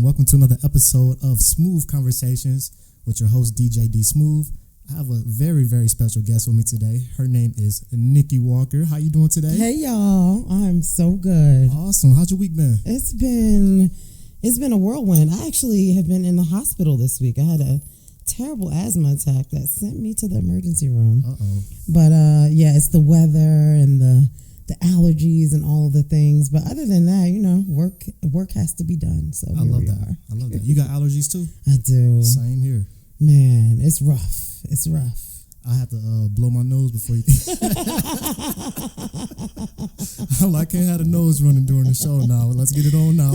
Welcome to another episode of Smoove Conversations with your host, DJ D Smoove. I have a very, very special guest with me today. Her name is Nikki Walker. How you doing today? Hey, y'all. I'm so good. Awesome. How's your week been? It's been a whirlwind. I actually have been in the hospital this week. I had a terrible asthma attack that sent me to the emergency room. Uh-oh. But, yeah, it's the weather and the allergies and all of the things. But other than that, you know, work has to be done. So I love that. I love that. You got allergies too? I do. Same here. Man, it's rough. It's rough. I have to blow my nose before you. I can't have the nose running during the show now. Let's get it on now.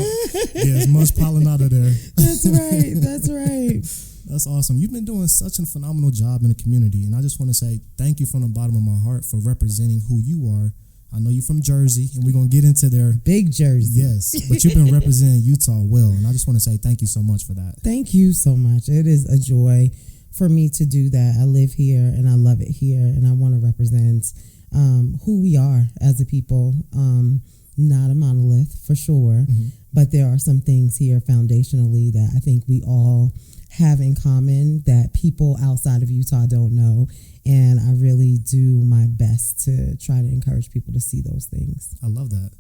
Get as much pollen out of there. That's right. That's right. That's awesome. You've been doing such a phenomenal job in the community, and I just want to say thank you from the bottom of my heart for representing who you are. I know you're from Jersey, and we're going to get into their big Jersey. Yes, but you've been representing Utah well, and I just want to say thank you so much for that. Thank you so much. It is a joy for me to do that. I live here, and I love it here, and I want to represent who we are as a people. Not a monolith, for sure, but there are some things here foundationally that I think we all have in common that people outside of Utah don't know. And I really do my best to try to encourage people to see those things. I love that.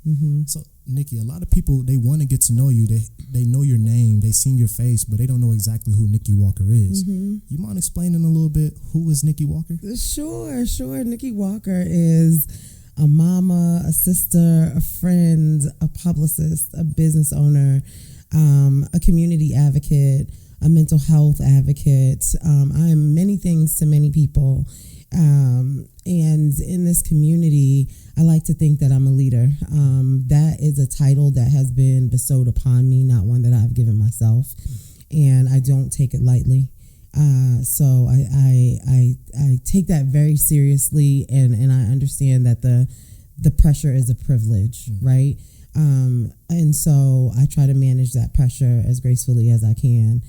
So, Nikki, a lot of people, they want to get to know you. They know your name. They seen your face, but they don't know exactly who Nikki Walker is. You mind explaining a little bit who is Nikki Walker? Sure. Nikki Walker is a mama, a sister, a friend, a publicist, a business owner, a community advocate, a mental health advocate. I am many things to many people. And in this community, I like to think that I'm a leader. That is a title that has been bestowed upon me, not one that I've given myself. And I don't take it lightly. So I take that very seriously, and I understand that the pressure is a privilege, right? And so I try to manage that pressure as gracefully as I can.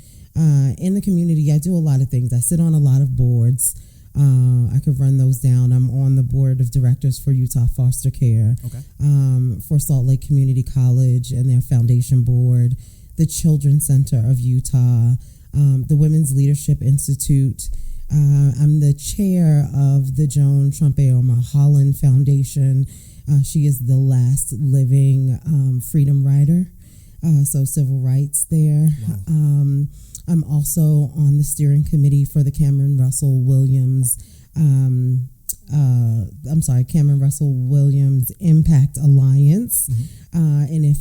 In the community, I do a lot of things. I sit on a lot of boards. I could run those down. I'm on the board of directors for Utah Foster Care, for Salt Lake Community College and their foundation board, the Children's Center of Utah, the Women's Leadership Institute. I'm the chair of the Joan Trumpeoma Holland Foundation. She is the last living freedom rider, so civil rights there. Wow. I'm also on the steering committee for the Cameron Russell Williams Impact Alliance. And if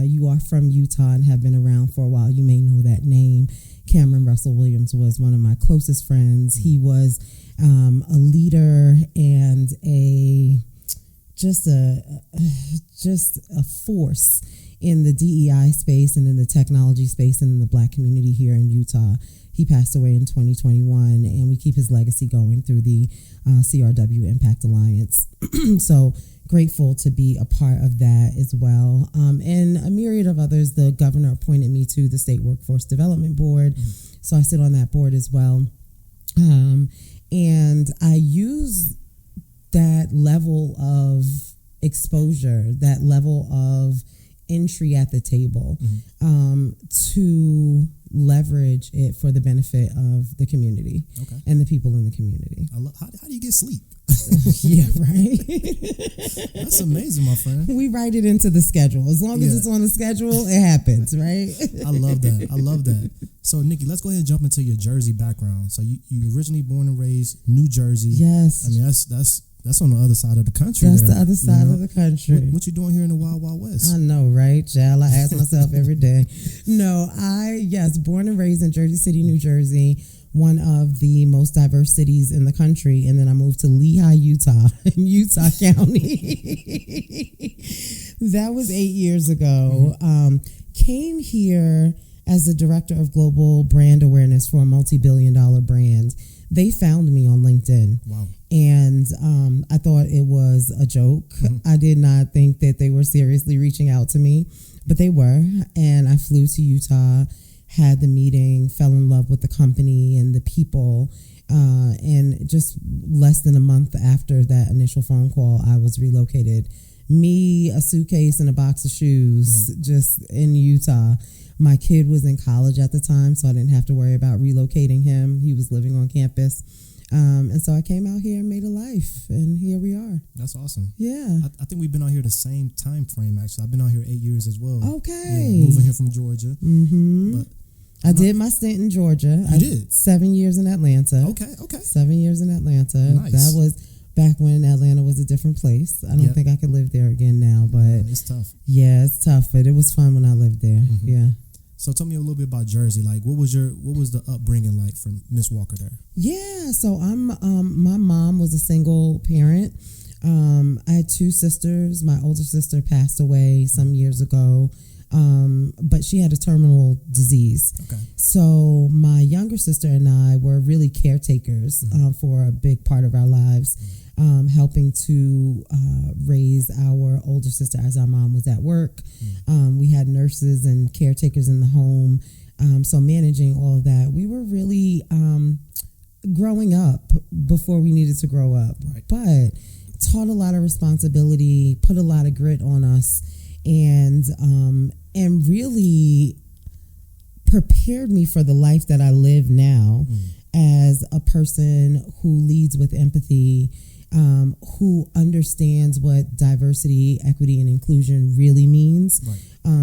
you are from Utah and have been around for a while, you may know that name. Cameron Russell Williams was one of my closest friends. He was a leader and just a force in the DEI space and in the technology space and in the Black community here in Utah. He passed away in 2021, and we keep his legacy going through the CRW Impact Alliance. So grateful to be a part of that as well. And a myriad of others. The governor appointed me to the State Workforce Development Board, so I sit on that board as well. And I use that level of exposure, that level of entry at the table, to leverage it for the benefit of the community and the people in the community. How do you get sleep? Yeah, right. That's amazing, my friend. We write it into the schedule. As long as it's on the schedule, it happens, right? I love that. So, Nikki, let's go ahead and jump into your Jersey background. So, you originally born and raised New Jersey. Yes. I mean, that's on the other side of the country. That's the other side of the country. What you doing here in the Wild Wild West? I know, right, child? I ask myself every day. No, born and raised in Jersey City, New Jersey, one of the most diverse cities in the country. And then I moved to Lehigh, Utah, in Utah County. That was 8 years ago. Came here as the director of global brand awareness for a multi-billion-dollar brand. They found me on LinkedIn. Wow. And I thought it was a joke. I did not think that they were seriously reaching out to me, but they were. And I flew to Utah, had the meeting, fell in love with the company and the people. And just less than a month after that initial phone call, I was relocated me, a suitcase and a box of shoes, just in Utah. My kid was in college at the time, so I didn't have to worry about relocating him. He was living on campus. And so I came out here and made a life, and here we are. That's awesome. Yeah. I think we've been out here the same time frame, actually. I've been out here 8 years as well. Okay. Yeah, moving here from Georgia. But I did my stint in Georgia. I did? 7 years in Atlanta. Okay. 7 years in Atlanta. Nice. That was back when Atlanta was a different place. I don't think I could live there again now, but it's tough. Yeah, it's tough, but it was fun when I lived there. Yeah. So tell me a little bit about Jersey. Like, what was the upbringing like for Miss Walker there? Yeah, so my mom was a single parent. I had 2 sisters. My older sister passed away some years ago, but she had a terminal disease. Okay. So my younger sister and I were really caretakers for a big part of our lives, helping to raise our older sister as our mom was at work. We had nurses and caretakers in the home. So managing all of that, we were really growing up before we needed to grow up. Right. But taught a lot of responsibility, put a lot of grit on us, and really prepared me for the life that I live now as a person who leads with empathy, who understands what diversity, equity, and inclusion really means. Right.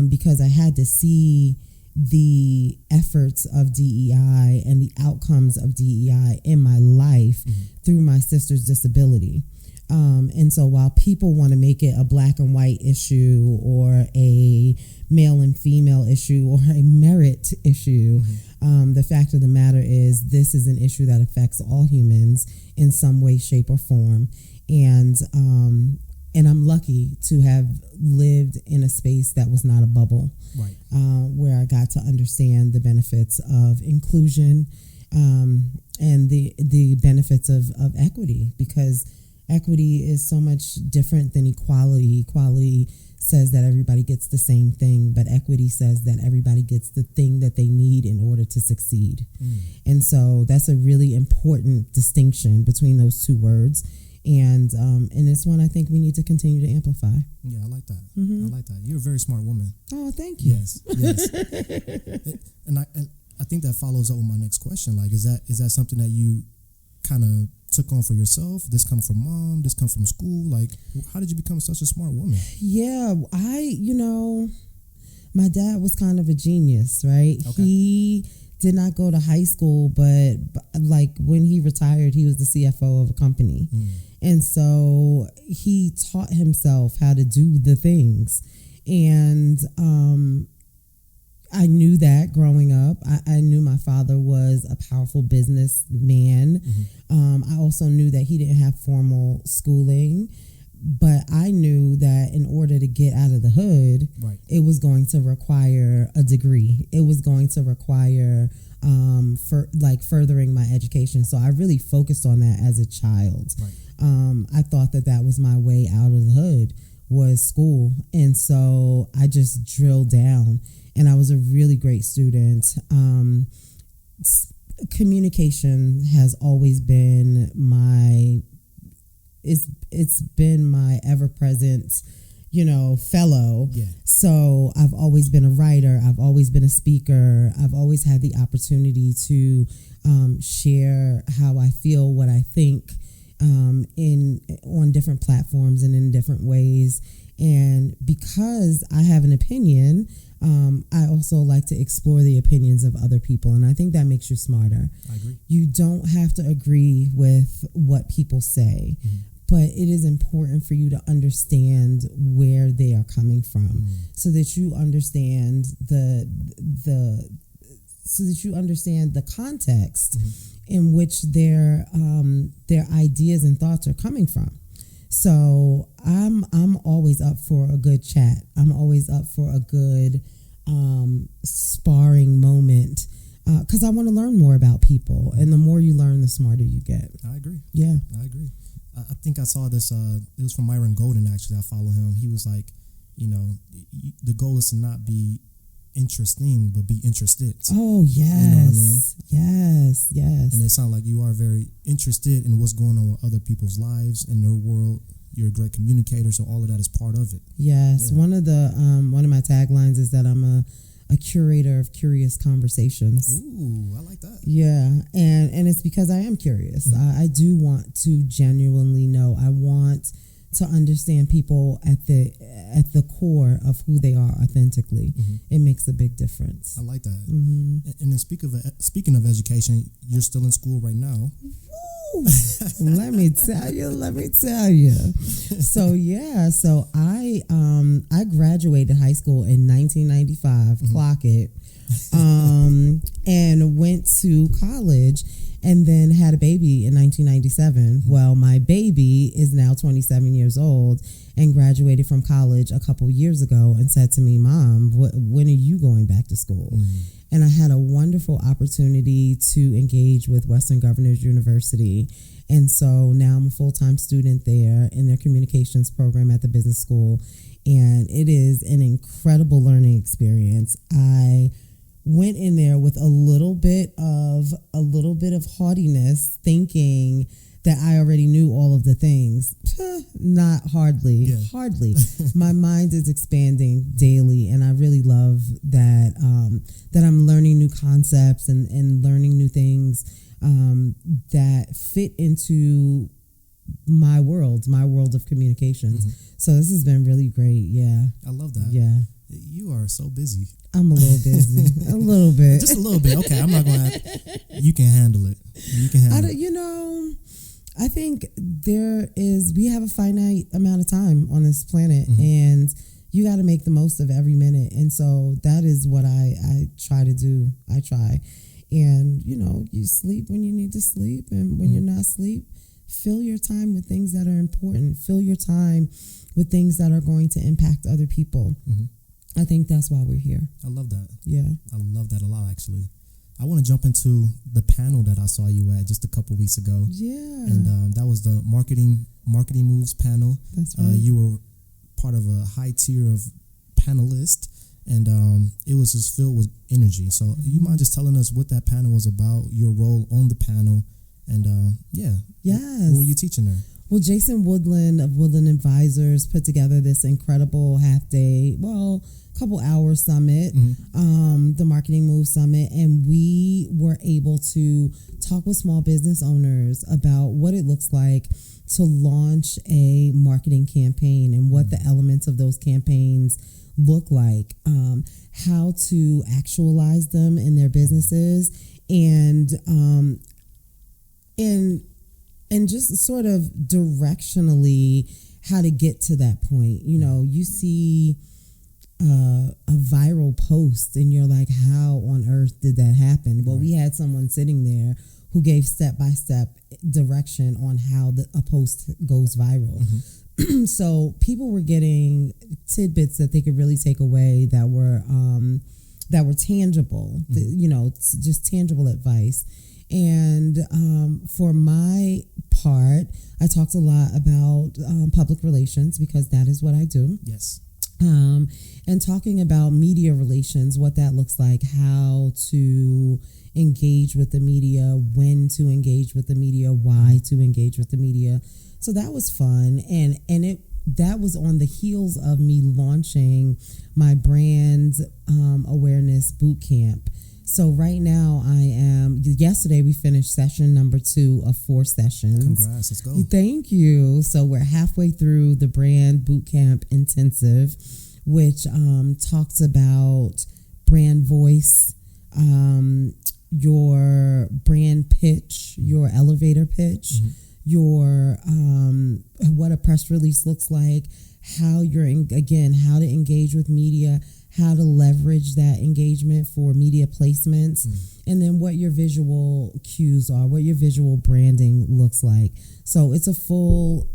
Because I had to see the efforts of DEI and the outcomes of DEI in my life through my sister's disability. And so while people want to make it a black and white issue or a male and female issue or a merit issue, the fact of the matter is this is an issue that affects all humans in some way, shape, or form. And I'm lucky to have lived in a space that was not a bubble, right? Where I got to understand the benefits of inclusion and the benefits of equity, because equity is so much different than equality. Equality says that everybody gets the same thing, but equity says that everybody gets the thing that they need in order to succeed. And so that's a really important distinction between those two words. And it's one I think we need to continue to amplify. Yeah, I like that. I like that. You're a very smart woman. Oh, thank you. Yes. And I think that follows up with my next question. Like, is that something that you kind of took on for yourself? This come from mom? This come from school? Like, how did you become such a smart woman? Yeah, my dad was kind of a genius, right? Okay. He did not go to high school, but like when he retired, he was the CFO of a company. And so he taught himself how to do the things. And I knew that growing up. I knew my father was a powerful businessman. I also knew that he didn't have formal schooling, but I knew that in order to get out of the hood, right, it was going to require a degree. It was going to require furthering my education. So I really focused on that as a child. Right. I thought that was my way out of the hood, was school. And so I just drilled down. And I was a really great student. Communication has always been it's been my ever-present, fellow. Yeah. So I've always been a writer. I've always been a speaker. I've always had the opportunity to share how I feel, what I think, on different platforms and in different ways. And because I have an opinion, I also like to explore the opinions of other people, and I think that makes you smarter. I agree. You don't have to agree with what people say, but it is important for you to understand where they are coming from, so that you understand the context in which their ideas and thoughts are coming from. So I'm always up for a good chat. I'm always up for a good sparring moment, because I want to learn more about people, and the more you learn, the smarter you get. I agree. Yeah, I agree. I think I saw this. It was from Myron Golden, actually. I follow him. He was like, the goal is to not be interesting, but be interested. Oh, yes. You know what I mean? Yes. And it sounds like you are very interested in what's going on with other people's lives and their world, you're a great communicator, so all of that is part of it. Yes, one of my taglines is that I'm a curator of curious conversations. Ooh, I like that. Yeah, and it's because I am curious. I do want to genuinely know. I want to understand people at the core of who they are authentically. It makes a big difference. I like that. And then speaking of education, you're still in school right now. Let me tell you. So I graduated high school in 1995. Clock it. And went to college and then had a baby in 1997. Well, my baby is now 27 years old and graduated from college a couple years ago and said to me, Mom, when are you going back to school? And I had a wonderful opportunity to engage with Western Governors University. And so now I'm a full-time student there in their communications program at the business school. And it is an incredible learning experience. I went in there with a little bit of haughtiness, thinking that I already knew all of the things. Not hardly. My mind is expanding daily, and I really love that that I'm learning new concepts and learning new things that fit into my world of communications. So this has been really great. Yeah, I love that. Yeah, you are so busy. I'm a little busy. A little bit. Just a little bit. Okay, I'm not going to... You can handle it. I think we have a finite amount of time on this planet, and you got to make the most of every minute. And so that is what I try to do. I try. And, you sleep when you need to sleep, and when you're not asleep, fill your time with things that are important. Fill your time with things that are going to impact other people. I think that's why we're here. I love that. Yeah. I love that a lot, actually. I want to jump into the panel that I saw you at just a couple weeks ago. Yeah. And that was the marketing moves panel. That's right. You were part of a high tier of panelists, and it was just filled with energy. So you mind just telling us what that panel was about, your role on the panel, and Yes. What were you teaching there? Well, Jason Woodland of Woodland Advisors put together this incredible couple hour summit, the Marketing Move Summit, and we were able to talk with small business owners about what it looks like to launch a marketing campaign and what the elements of those campaigns look like, how to actualize them in their businesses, and just sort of directionally how to get to that point. You see a viral post and you're like, how on earth did that happen? Well, we had someone sitting there who gave step-by-step direction on how a post goes viral. So people were getting tidbits that they could really take away that were tangible, just tangible advice. And for my part, I talked a lot about public relations, because that is what I do. Yes. And talking about media relations, what that looks like, how to engage with the media, when to engage with the media, why to engage with the media. So that was fun. And that was on the heels of me launching my brand awareness boot camp. So right now yesterday we finished session number 2 of 4 sessions. Congrats, let's go. Thank you. So we're halfway through the brand bootcamp intensive, which talks about brand voice, your brand pitch, your elevator pitch, your what a press release looks like, how how to engage with media, how to leverage that engagement for media placements, and then what your visual cues are, what your visual branding looks like. So it's a full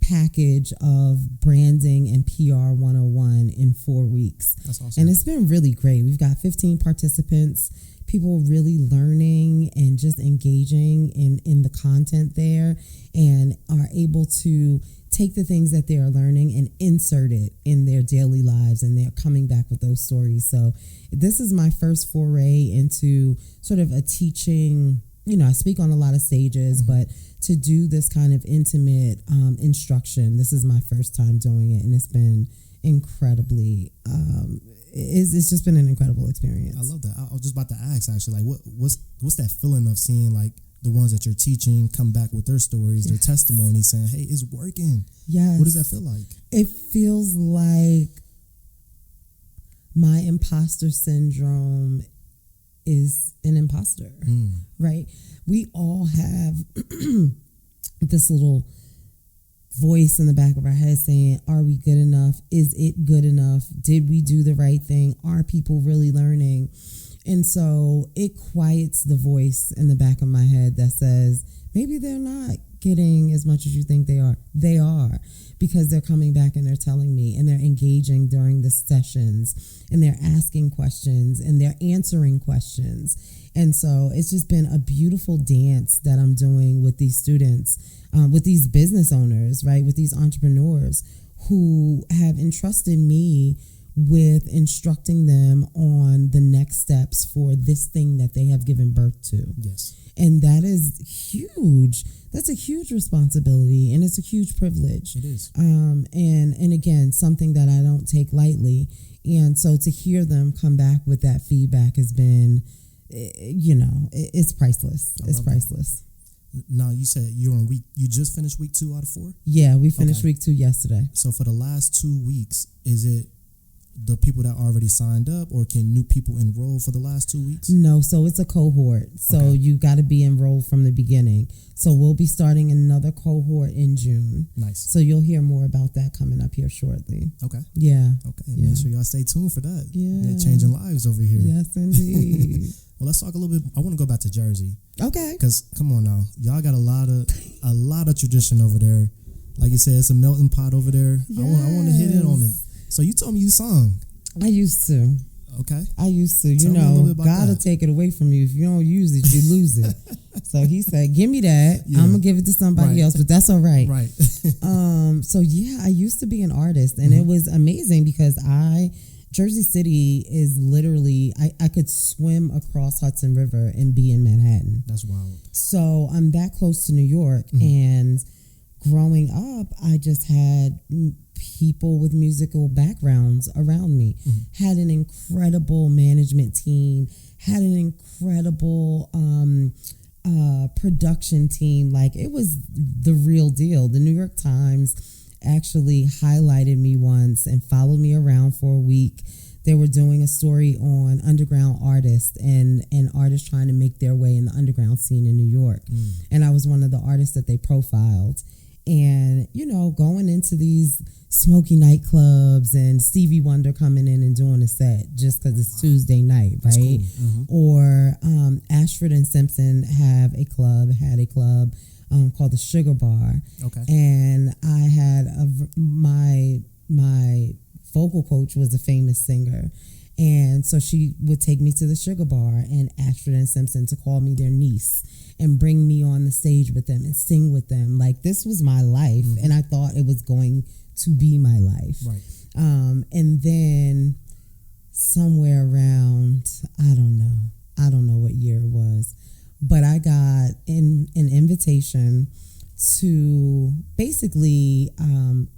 package of branding and PR 101 in 4 weeks. That's awesome. And it's been really great. We've got 15 participants, people really learning and just engaging in the content there, and are able to take the things that they are learning and insert it in their daily lives, and they're coming back with those stories. So this is my first foray into sort of a teaching I speak on a lot of stages, but to do this kind of intimate instruction, this is my first time doing it, and it's been incredibly. It's just been an incredible experience. I love that. I was just about to ask, actually, like, what's that feeling of seeing, like, the ones that you're teaching come back with their stories, their testimonies, saying, "Hey, it's working." Yes. What does that feel like? It feels like my imposter syndrome is an imposter, right? We all have this little voice in the back of our head saying, are we good enough? Is it good enough? Did we do the right thing? Are people really learning? And so it quiets the voice in the back of my head that says, maybe they're not getting as much as you think they are. They are, because they're coming back and they're telling me, and they're engaging during the sessions, and they're asking questions, and they're answering questions. And so it's just been a beautiful dance that I'm doing with these students, with these business owners, right? With these entrepreneurs who have entrusted me with instructing them on the next steps for this thing that they have given birth to. Yes. And that is huge. That's a huge responsibility, and it's a huge privilege. It is. And again, something that I don't take lightly. And so to hear them come back with that feedback has been, it's priceless. It's priceless. Now, you said you just finished week 2 out of 4? Yeah, we finished week 2 yesterday. So for the last 2 weeks, is it the people that already signed up, or can new people enroll for the last 2 weeks? No, so it's a cohort. So you got to be enrolled from the beginning. So we'll be starting another cohort in June. Nice. So you'll hear more about that coming up here shortly. Okay. Yeah. Okay. Yeah. Make sure y'all stay tuned for that. Yeah. They're changing lives over here. Yes, indeed. Well, let's talk a little bit. I want to go back to Jersey. Okay. Because come on now, y'all got a lot of tradition over there. Like you said, it's a melting pot over there. Yes. I want to hit in on it. So you told me you sung. I used to. Okay. I used to. Tell me a little bit about God will that. take it away from you. If you don't use it, you lose it. So he said, give me that. Yeah. I'm going to give it to somebody else, but that's all right. Right. So yeah, I used to be an artist, and it was amazing because Jersey City is literally, I could swim across Hudson River and be in Manhattan. That's wild. So I'm that close to New York, and growing up, I just had people with musical backgrounds around me, had an incredible management team, had an incredible production team. Like, it was the real deal. The New York Times actually highlighted me once and followed me around for a week. They were doing a story on underground artists and artists trying to make their way in the underground scene in New York. And I was one of the artists that they profiled. And, going into these smoky nightclubs and Stevie Wonder coming in and doing a set just because it's Tuesday night, right? Cool. Or Ashford and Simpson had a club called the Sugar Bar. Okay. And I had my vocal coach was a famous singer. And so she would take me to the Sugar Bar and Ashford and Simpson to call me their niece and bring me on the stage with them and sing with them. Like, this was my life, and I thought it was going to be my life. Right. And then somewhere around, I don't know what year it was, but I got an invitation to basically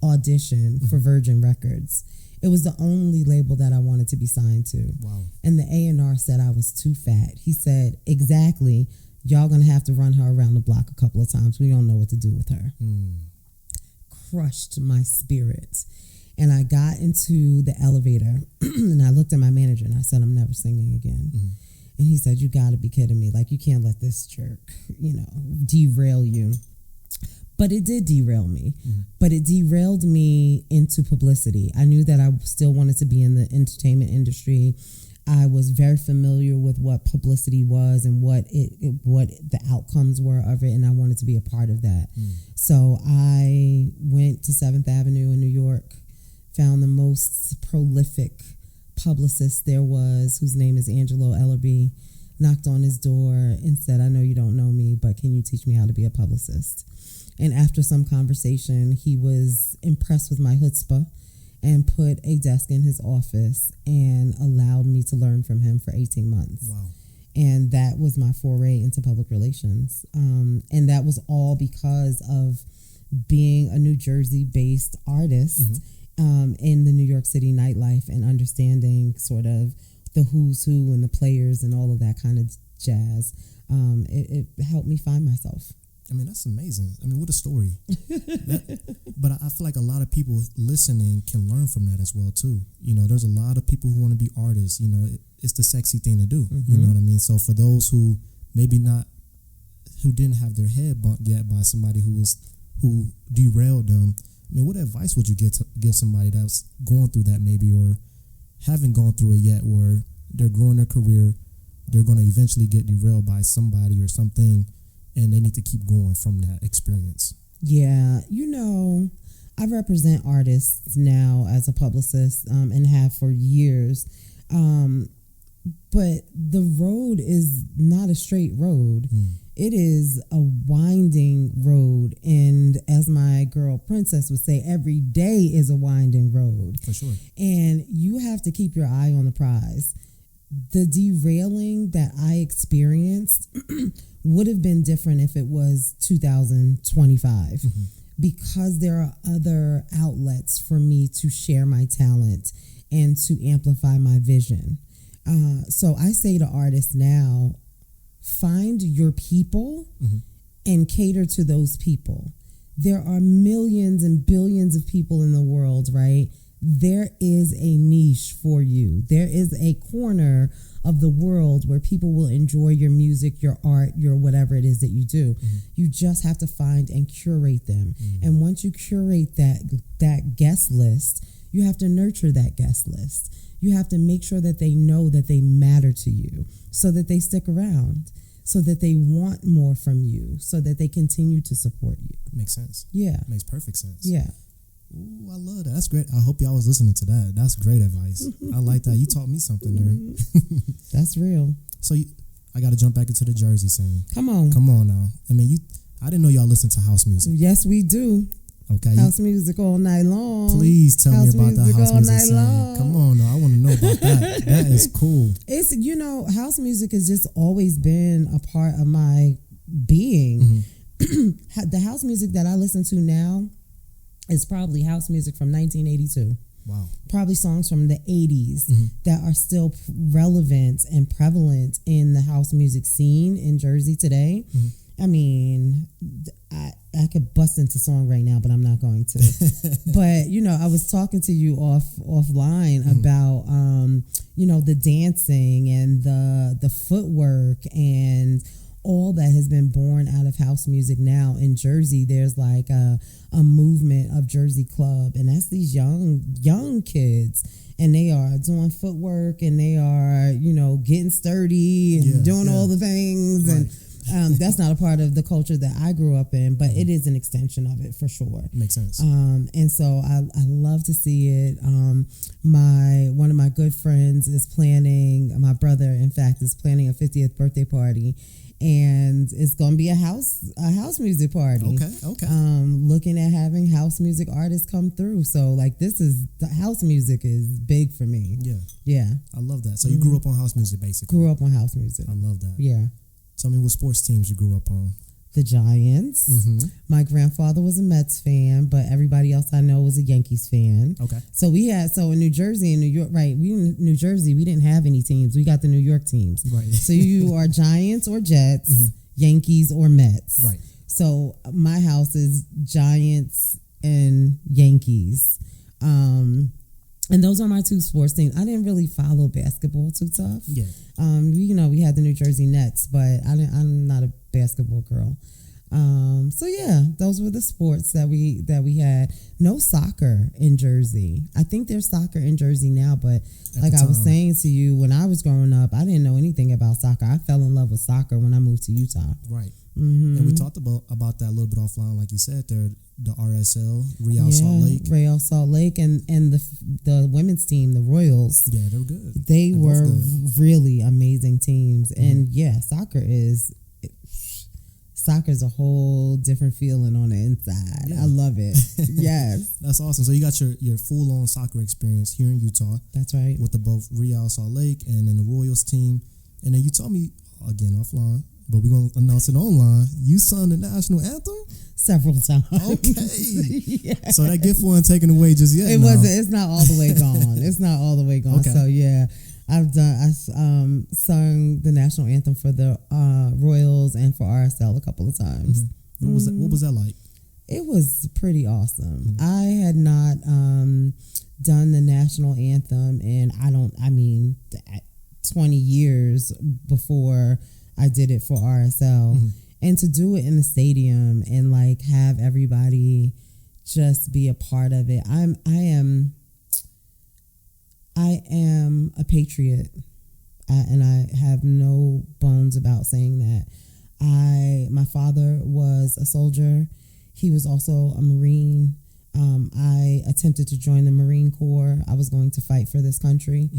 audition for Virgin Records. It was the only label that I wanted to be signed to. Wow. And the A&R said I was too fat. He said, exactly, y'all going to have to run her around the block a couple of times. We don't know what to do with her. Crushed my spirit. And I got into the elevator and I looked at my manager and I said, I'm never singing again. And he said, you got to be kidding me. Like, you can't let this jerk, derail you. But it did derail me. But it derailed me into publicity. I knew that I still wanted to be in the entertainment industry. I was very familiar with what publicity was and what the outcomes were of it, and I wanted to be a part of that. So I went to 7th Avenue in New York, found the most prolific publicist there was, whose name is Angelo Ellerby, knocked on his door and said, I know you don't know me, but can you teach me how to be a publicist? And after some conversation, he was impressed with my chutzpah and put a desk in his office and allowed me to learn from him for 18 months. Wow. And that was my foray into public relations. And that was all because of being a New Jersey-based artist in the New York City nightlife and understanding sort of the who's who and the players and all of that kind of jazz. It helped me find myself. I mean, that's amazing. I mean, what a story. But I feel like a lot of people listening can learn from that as well, too. You know, there's a lot of people who want to be artists. You know, it's the sexy thing to do. You know what I mean? So for those who maybe who didn't have their head bumped yet by somebody who derailed them, I mean, what advice would you give somebody that's going through that maybe, or haven't gone through it yet, where they're growing their career, they're going to eventually get derailed by somebody or something, and they need to keep going from that experience? Yeah, you know, I represent artists now as a publicist and have for years. But the road is not a straight road. It is a winding road. And as my girl Princess would say, every day is a winding road. For sure. And you have to keep your eye on the prize. The derailing that I experienced would have been different if it was 2025, because there are other outlets for me to share my talent and to amplify my vision. So I say to artists now, find your people and cater to those people. There are millions and billions of people in the world, right? There is a niche for you. There is a corner of the world where people will enjoy your music, your art, your whatever it is that you do. You just have to find and curate them. And once you curate that guest list, you have to nurture that guest list. You have to make sure that they know that they matter to you, so that they stick around, so that they want more from you, so that they continue to support you. Makes sense. Yeah. Makes perfect sense. Yeah. Ooh, I love that. That's great. I hope y'all was listening to that. That's great advice. I like that. You taught me something there. That's real. So I got to jump back into the Jersey scene. Come on now. I mean, I didn't know y'all listened to house music. Yes, we do. Okay. House music all night long. Please tell me about the house music scene. Long. Come on now. I want to know about that. That is cool. It's, you know, house music has just always been a part of my being. The house music that I listen to now is probably house music from 1982. Wow. Probably songs from the 80s that are still relevant and prevalent in the house music scene in Jersey today. I mean, I could bust into song right now, but I'm not going to. But, you know, I was talking to you offline about, you know, the dancing and the footwork and all that has been born out of house music now in Jersey. There's like a movement of Jersey Club, and that's these young kids, and they are doing footwork, and they are, you know, getting sturdy and doing all the things. Right. And that's not a part of the culture that I grew up in, but it is an extension of it for sure. Makes sense. And so I love to see it. One of my good friends is planning, my brother, in fact, is planning a 50th birthday party. And it's going to be a house music party. Okay. Looking at having house music artists come through. So like the house music is big for me. Yeah. I love that. So you grew up on house music, basically. Grew up on house music. I love that. Yeah. Tell me what sports teams you grew up on. The Giants. My grandfather was a Mets fan, but everybody else I know was a Yankees fan. Okay. So in New Jersey and New York, right? In New Jersey, we didn't have any teams. We got the New York teams. Right. So you are Giants or Jets, Yankees or Mets. Right. So my house is Giants and Yankees. And those are my two sports teams. I didn't really follow basketball too tough. Yeah. We had the New Jersey Nets, but I'm not a basketball girl. So yeah, those were the sports that we had. No soccer in Jersey. I think there's soccer in Jersey now, but like I was saying to you, when I was growing up, I didn't know anything about soccer. I fell in love with soccer when I moved to Utah. Right. And we talked about that a little bit offline, like you said there, the RSL, Real Salt Lake, and the women's team, the Royals. Yeah, they were good. They were really amazing teams. And yeah, soccer's a whole different feeling on the inside. Yeah. I love it. Yes. That's awesome. So you got your full-on soccer experience here in Utah. That's right. With both Real Salt Lake and then the Royals team. And then you told me again offline, but we're gonna announce it online. You sung the national anthem several times. Okay, Yeah. so that gift wasn't taken away just yet. It wasn't. It's not all the way gone. It's not all the way gone. Okay. So yeah, I sung the national anthem for the Royals and for RSL a couple of times. Mm-hmm. What was that like? It was pretty awesome. I had not done the national anthem in 20 years before I did it for RSL. Mm-hmm. And to do it in the stadium and like have everybody just be a part of it. I am a patriot, and I have no bones about saying that. My father was a soldier. He was also a Marine. I attempted to join the Marine Corps. I was going to fight for this country,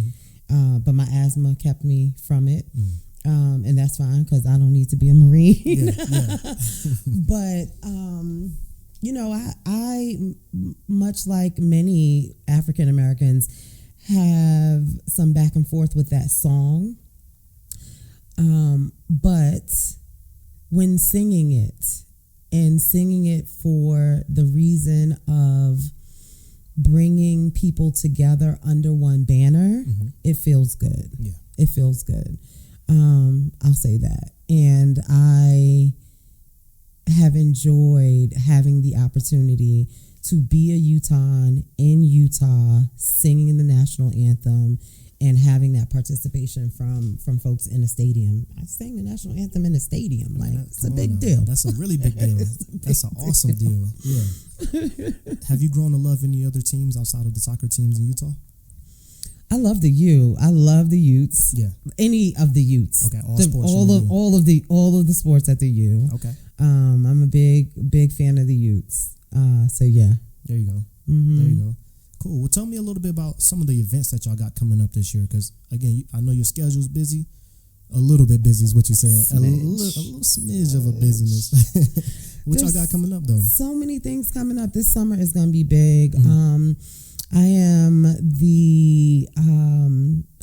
but my asthma kept me from it. And that's fine because I don't need to be a Marine. Yeah. But, I, much like many African Americans, have some back and forth with that song. But when singing it for the reason of bringing people together under one banner, it feels good. Yeah. It feels good. I'll say that. And I have enjoyed having the opportunity to be a Utahn in Utah, singing the national anthem and having that participation from folks in a stadium. I sang the national anthem in a stadium. Like, it's a big deal. That's a really big deal. That's an awesome deal. Yeah. Have you grown to love any other teams outside of the soccer teams in Utah? I love the U. I love the Utes. Yeah. Any of the Utes. Okay. All of the sports at the U. Okay. I'm a big fan of the Utes. So yeah. There you go. Mm-hmm. There you go. Cool. Well, tell me a little bit about some of the events that y'all got coming up this year. Because again, I know your schedule's busy. A little bit busy is what you said. A little smidge of a busyness. What y'all got coming up though? So many things coming up. This summer is going to be big. I am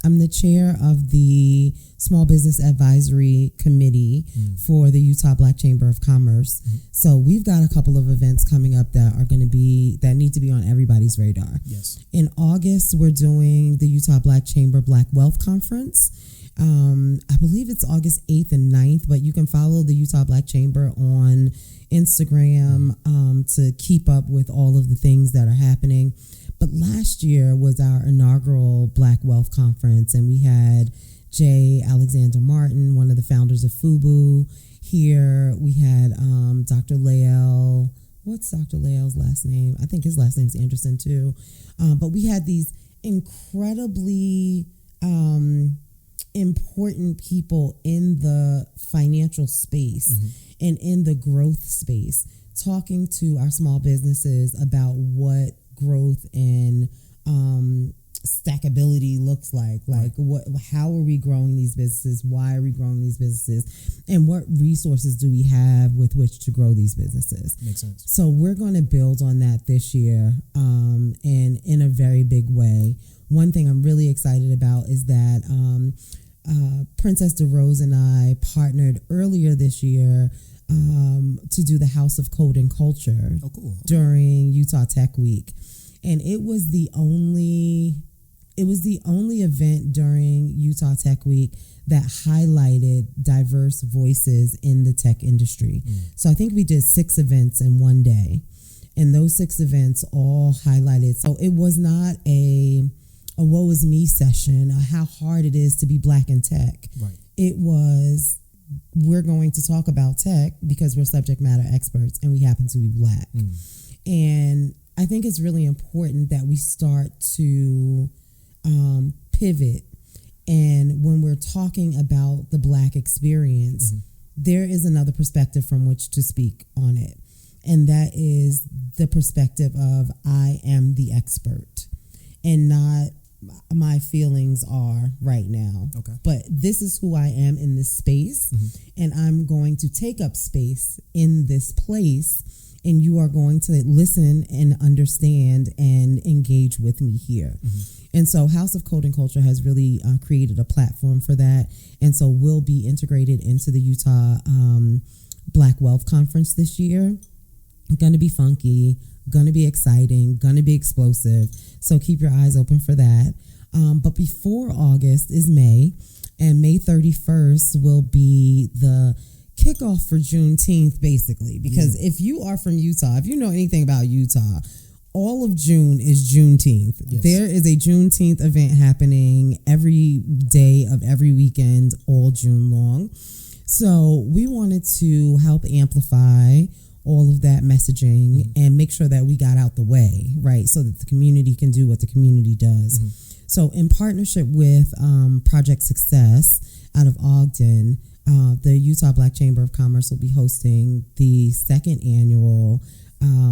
I'm the chair of the Small Business Advisory Committee for the Utah Black Chamber of Commerce. So we've got a couple of events coming up that need to be on everybody's radar. Yes. In August, we're doing the Utah Black Chamber Black Wealth Conference. I believe it's August 8th and 9th, but you can follow the Utah Black Chamber on Instagram to keep up with all of the things that are happening. But last year was our inaugural Black Wealth Conference, and we had J. Alexander Martin, one of the founders of FUBU, here. We had Dr. Lael. What's Dr. Lael's last name? I think his last name's Anderson, too. But we had these incredibly important people in the financial space and in the growth space, talking to our small businesses about what growth and stackability looks like how are we growing these businesses, why are we growing these businesses, and what resources do we have with which to grow these businesses. Makes sense. So we're going to build on that this year, and in a very big way. One thing I'm really excited about is that Princess DeRose and I partnered earlier this year to do the House of Code and Culture during Utah Tech Week. And it was the only event during Utah Tech Week that highlighted diverse voices in the tech industry. So I think we did 6 events in one day, and those 6 events all highlighted. So it was not a woe is me session, how hard it is to be Black in tech. Right. It was, we're going to talk about tech because we're subject matter experts and we happen to be Black. And I think it's really important that we start to pivot. And when we're talking about the Black experience, there is another perspective from which to speak on it. And that is the perspective of I am the expert and not my feelings are right now. Okay. But this is who I am in this space, and I'm going to take up space in this place, and you are going to listen and understand and engage with me here. And so House of Code and Culture has really created a platform for that. And so we'll be integrated into the Utah Black Wealth Conference this year. Going to be funky, going to be exciting, going to be explosive. So keep your eyes open for that. But before August is May, and May 31st will be the kickoff for Juneteenth, basically. Because if you are from Utah, if you know anything about Utah, all of June is Juneteenth. Yes. There is a Juneteenth event happening every day of every weekend, all June long. So we wanted to help amplify all of that messaging and make sure that we got out the way, right? So that the community can do what the community does. So in partnership with Project Success out of Ogden, the Utah Black Chamber of Commerce will be hosting the second annual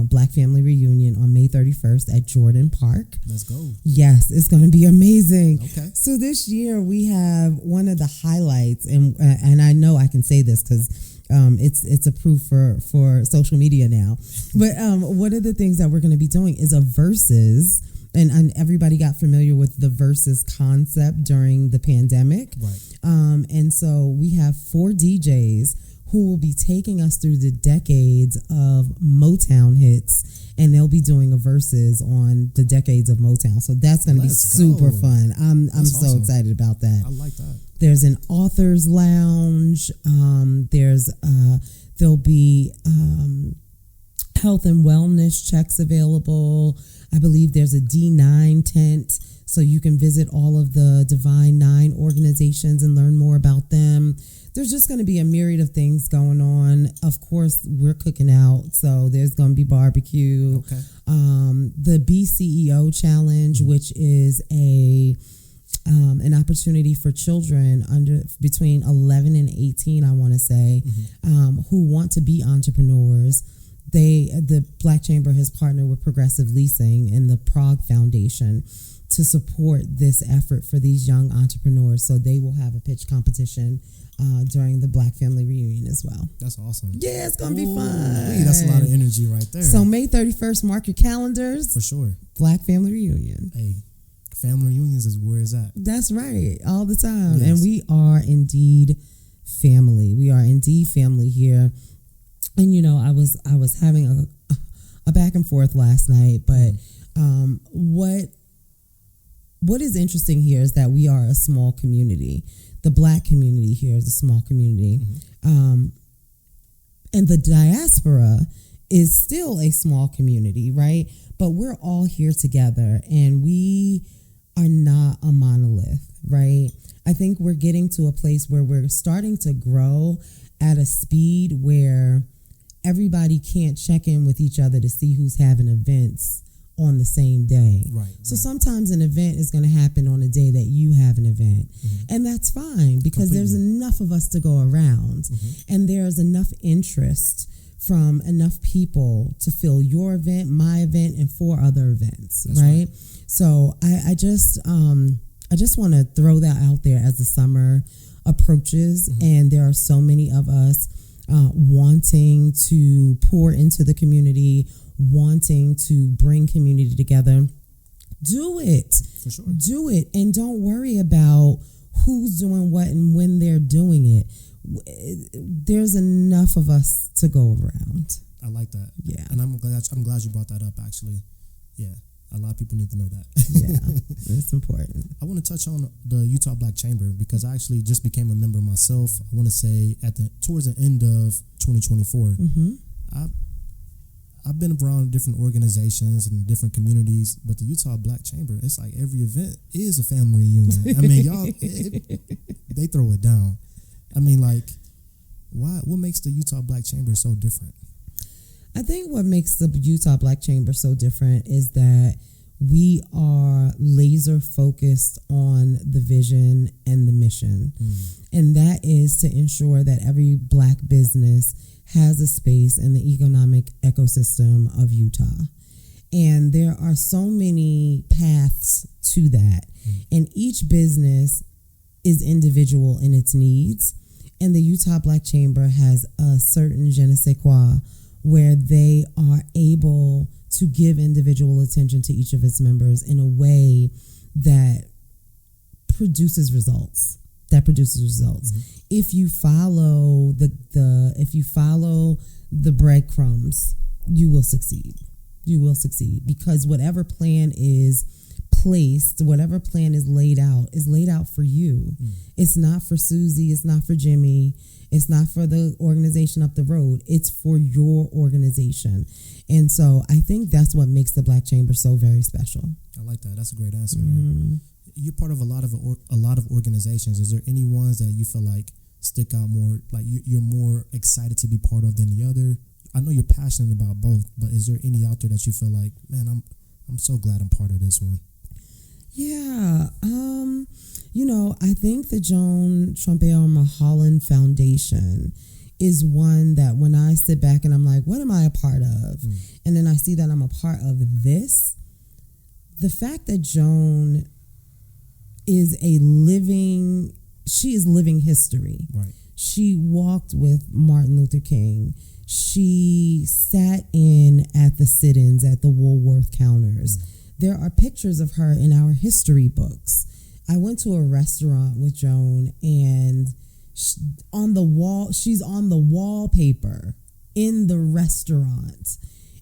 Black Family Reunion on May 31st at Jordan Park. Let's go. Yes, it's going to be amazing. Okay. So this year we have one of the highlights, and I know I can say this because it's approved for social media now. But one of the things that we're going to be doing is a versus, and everybody got familiar with the versus concept during the pandemic. Right. And so we have 4 DJs who will be taking us through the decades of Motown hits, and they'll be doing a versus on the decades of Motown. So that's going to be super fun. I'm so awesome. Excited about that. I like that. There's an author's lounge. There'll be health and wellness checks available. I believe there's a D9 tent, so you can visit all of the Divine 9 organizations and learn more about them. There's just going to be a myriad of things going on. Of course, we're cooking out, so there's going to be barbecue. Okay. The BCEO Challenge, which is an opportunity for children between 11 and 18, I want to say, who want to be entrepreneurs. The Black Chamber has partnered with Progressive Leasing and the Prague Foundation to support this effort for these young entrepreneurs. So they will have a pitch competition during the Black Family Reunion as well. That's awesome. Yeah, it's going to be fun. That's a lot of energy right there. So May 31st, mark your calendars. For sure. Black Family Reunion. Hey, family reunions is where it's at. That's right. All the time. Yes. And we are indeed family. We are indeed family here. And, you know, I was having a back and forth last night, but what is interesting here is that we are a small community. The Black community here is a small community. And the diaspora is still a small community, right? But we're all here together, and we are not a monolith, right? I think we're getting to a place where we're starting to grow at a speed where everybody can't check in with each other to see who's having events on the same day. Right. So sometimes an event is going to happen on a day that you have an event. And that's fine because there's enough of us to go around. And there's enough interest from enough people to fill your event, my event, and 4 other events. That's right? So I just want to throw that out there as the summer approaches, and there are so many of us wanting to pour into the community, wanting to bring community together. Do it. For sure. Do it. And don't worry about who's doing what and when they're doing it. There's enough of us to go around. I like that. Yeah. And I'm glad you brought that up, actually. Yeah. A lot of people need to know that. Yeah. It's important. I want to touch on the Utah Black Chamber because I actually just became a member myself. I want to say towards the end of 2024. I've been around different organizations and different communities, but the Utah Black Chamber, it's like every event is a family reunion. I mean, y'all, they throw it down. I mean, like, what makes the Utah Black Chamber so different? I think what makes the Utah Black Chamber so different is that we are laser focused on the vision and the mission. And that is to ensure that every Black business has a space in the economic ecosystem of Utah. And there are so many paths to that. And each business is individual in its needs. And the Utah Black Chamber has a certain je ne sais quoi where they are able to give individual attention to each of its members in a way that produces results. If you follow the breadcrumbs, you will succeed. Because whatever plan is placed, whatever plan is laid out for you. It's not for Susie, it's not for Jimmy, it's not for the organization up the road. It's for your organization. And so I think that's what makes the Black Chamber so very special. I like that. That's a great answer. You're part of a lot of organizations. Is there any ones that you feel like stick out more, like you're more excited to be part of than the other? I know you're passionate about both, but is there any out there that you feel like, man, I'm so glad I'm part of this one? Yeah. I think the Joan Trumpeter Mulholland Foundation is one that when I sit back and I'm like, what am I a part of? And then I see that I'm a part of this. The fact that Joan is living history. Right. She walked with Martin Luther King. She sat in at the sit-ins at the Woolworth counters. There are pictures of her in our history books. I went to a restaurant with Joan, and she's on the wallpaper in the restaurant.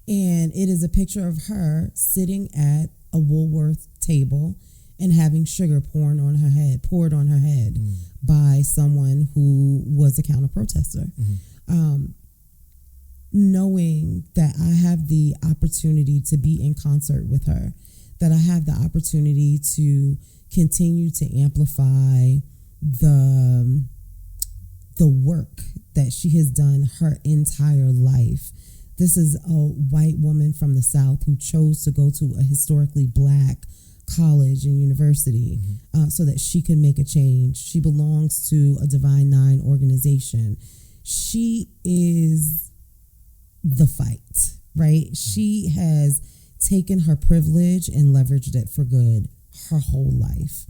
And it is a picture of her sitting at a Woolworth table and having sugar poured on her head by someone who was a counter protester. Knowing that I have the opportunity to be in concert with her, that I have the opportunity to continue to amplify the work that she has done her entire life. This is a white woman from the South who chose to go to a historically Black college and university so that she can make a change. She belongs to a Divine Nine organization. She is the fight, right? She has taken her privilege and leveraged it for good her whole life.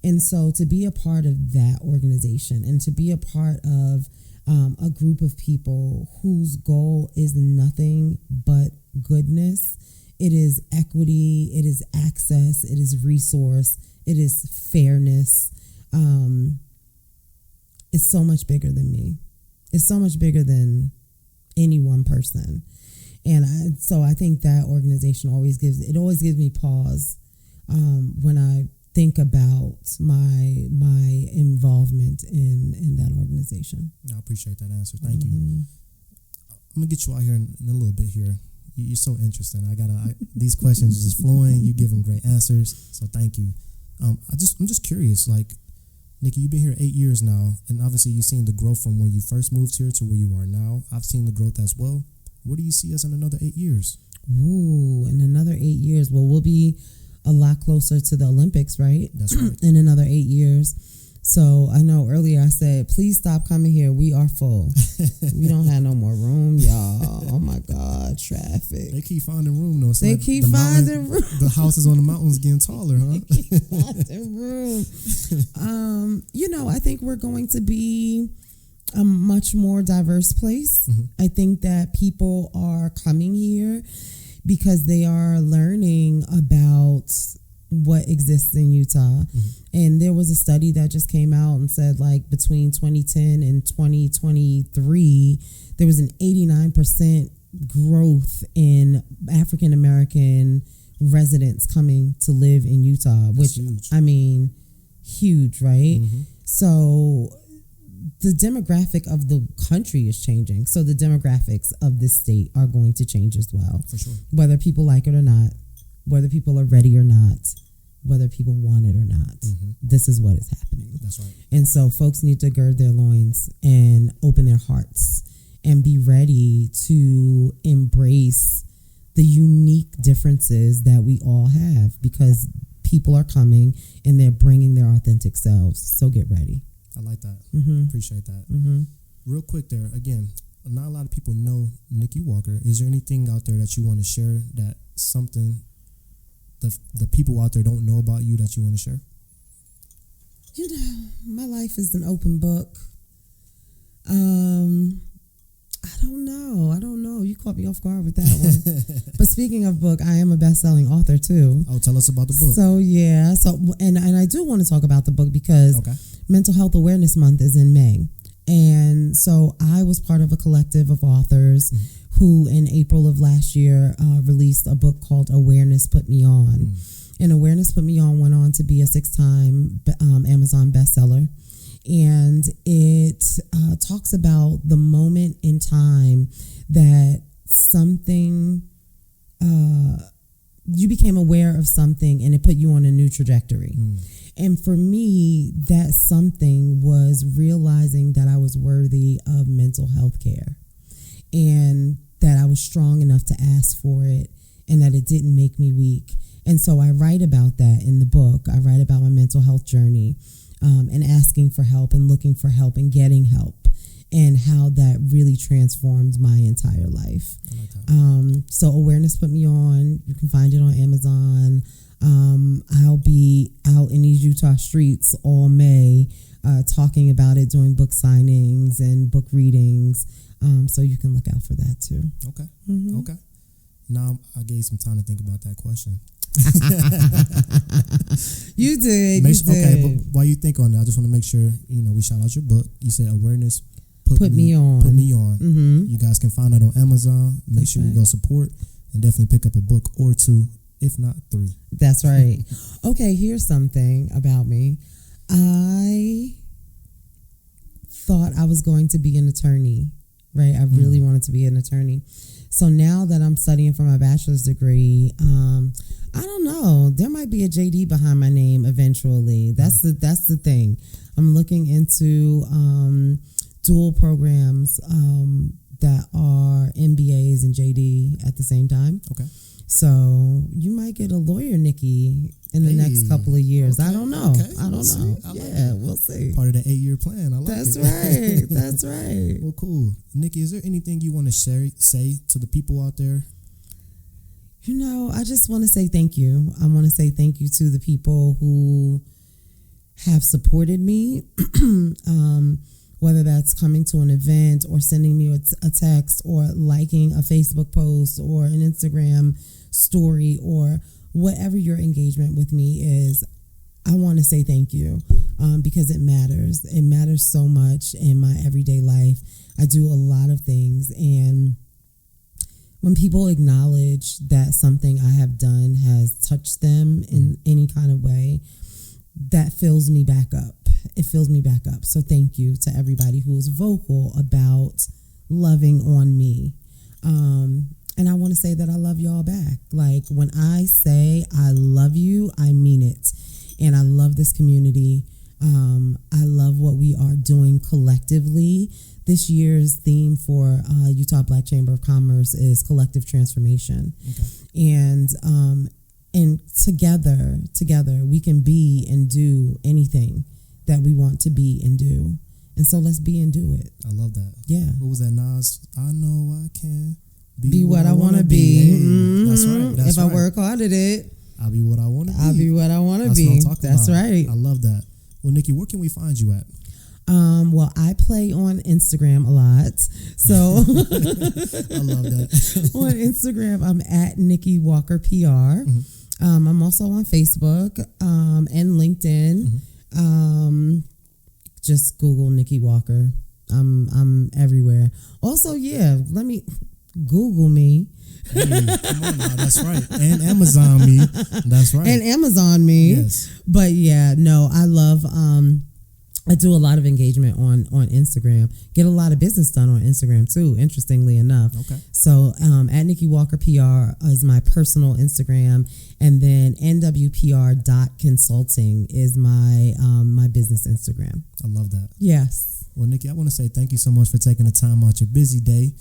And so to be a part of that organization and to be a part of a group of people whose goal is nothing but goodness. It is equity, it is access, it is resource, it is fairness. It's so much bigger than me. It's so much bigger than any one person. And so I think that organization always gives me pause when I think about my involvement in that organization. I appreciate that answer. Thank you. I'm gonna get you out here in a little bit here. You're so interesting. These questions are just flowing. You give them great answers. So thank you. I'm just curious. Like, Nikki, you've been here 8 years now, and obviously you've seen the growth from when you first moved here to where you are now. I've seen the growth as well. What do you see as in another 8 years? Ooh, in another 8 years. Well, we'll be a lot closer to the Olympics, right? That's right. In another 8 years. So I know earlier I said, please stop coming here. We are full. We don't have no more room, y'all. Oh my God, traffic. They keep finding room though. They keep finding room. The houses on the mountains getting taller, huh? They keep finding room. I think we're going to be a much more diverse place. I think that people are coming here because they are learning about what exists in Utah. And there was a study that just came out and said, like, between 2010 and 2023, there was an 89% growth in African American residents coming to live in Utah, which, huge. I mean, huge, right? So the demographic of the country is changing. So the demographics of this state are going to change as well. For sure. Whether people like it or not, whether people are ready or not, whether people want it or not, this is what is happening. That's right. And so folks need to gird their loins and open their hearts and be ready to embrace the unique differences that we all have, because people are coming and they're bringing their authentic selves. So get ready. I like that. Appreciate that. Real quick there, again, not a lot of people know Nikki Walker. Is there anything out there that you want to share, that something the people out there don't know about you that you want to share? My life is an open book. I don't know know. You caught me off guard with that one. But speaking of book, I am a best-selling author too. Oh, tell us about the book. So yeah, and I do want to talk about the book because Mental Health Awareness Month is in May. And so I was part of a collective of authors who in April of last year released a book called Awareness Put Me On. And Awareness Put Me On went on to be a 6-time Amazon bestseller. And it talks about the moment in time that something, you became aware of something and it put you on a new trajectory. And for me, that something was realizing that I was worthy of mental health care and that I was strong enough to ask for it and that it didn't make me weak. And so I write about that in the book. I write about my mental health journey. And asking for help and looking for help and getting help and how that really transformed my entire life. I like that. So Awareness Put Me On. You can find it on Amazon. I'll be out in these Utah streets all May talking about it, doing book signings and book readings. So you can look out for that too. Okay. Okay. Now I gave some time to think about that question. You did. Okay, but while you think on that, I just want to make sure, we shout out your book. You said Awareness Put Me On. Put Me On. You guys can find it on Amazon. Make sure you go support and definitely pick up a book or two, if not 3. That's right. Okay, here's something about me. I thought I was going to be an attorney, right? I really wanted to be an attorney. So now that I'm studying for my bachelor's degree, I don't know. There might be a JD behind my name eventually. That's the thing. I'm looking into dual programs that are MBAs and JD at the same time. Okay. So you might get a lawyer, Nikki, in the next couple of years. Okay. I don't know. Okay. I don't know. Yeah, we'll see. Part of the 8-year plan. I like That's it. right. That's right. Well, cool. Nikki, is there anything you want to say to the people out there? I just want to say thank you. I want to say thank you to the people who have supported me, whether that's coming to an event or sending me a text or liking a Facebook post or an Instagram story or whatever your engagement with me is. I want to say thank you because it matters. It matters so much in my everyday life. I do a lot of things, and when people acknowledge that something I have done has touched them in any kind of way, that fills me back up. It fills me back up. So thank you to everybody who is vocal about loving on me. And I want to say that I love y'all back. Like, when I say I love you, I mean it. And I love this community. I love what we are doing collectively. This year's theme for Utah Black Chamber of Commerce is collective transformation. Okay. And together we can be and do anything that we want to be and do. And so let's be and do it. I love that. Yeah. What was that, Nas? I know I can be what I want to be. Hey, that's right. That's if I work hard at it, I'll be what I want to be. I'll be what I want to be. That's what I'm talking about. Right. I love that. Well, Nikki, where can we find you at? Well, I play on Instagram a lot. So I love that. On Instagram, I'm at Nikki Walker PR. I'm also on Facebook and LinkedIn. Just Google Nikki Walker. I'm everywhere. Also, let me Google me. Hey, come on now, that's right. And Amazon me. That's right. And Amazon me. Yes. But I love I do a lot of engagement on Instagram. Get a lot of business done on Instagram too, interestingly enough. Okay. So at Nikki Walker PR is my personal Instagram, and then nwpr.consulting is my my business Instagram. I love that. Yes. Well, Nikki, I want to say thank you so much for taking the time out your busy day,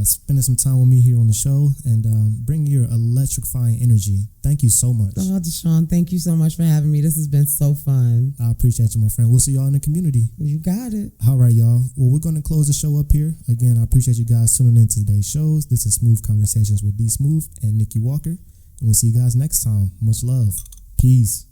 spending some time with me here on the show, and bringing your electrifying energy. Thank you so much. Oh, Deshaun, thank you so much for having me. This has been so fun. I appreciate you, my friend. We'll see y'all in the community. You got it. All right, y'all. Well, we're going to close the show up here. Again, I appreciate you guys tuning in to today's shows. This is Smoove Conversations with D Smoove and Nikki Walker. And we'll see you guys next time. Much love. Peace.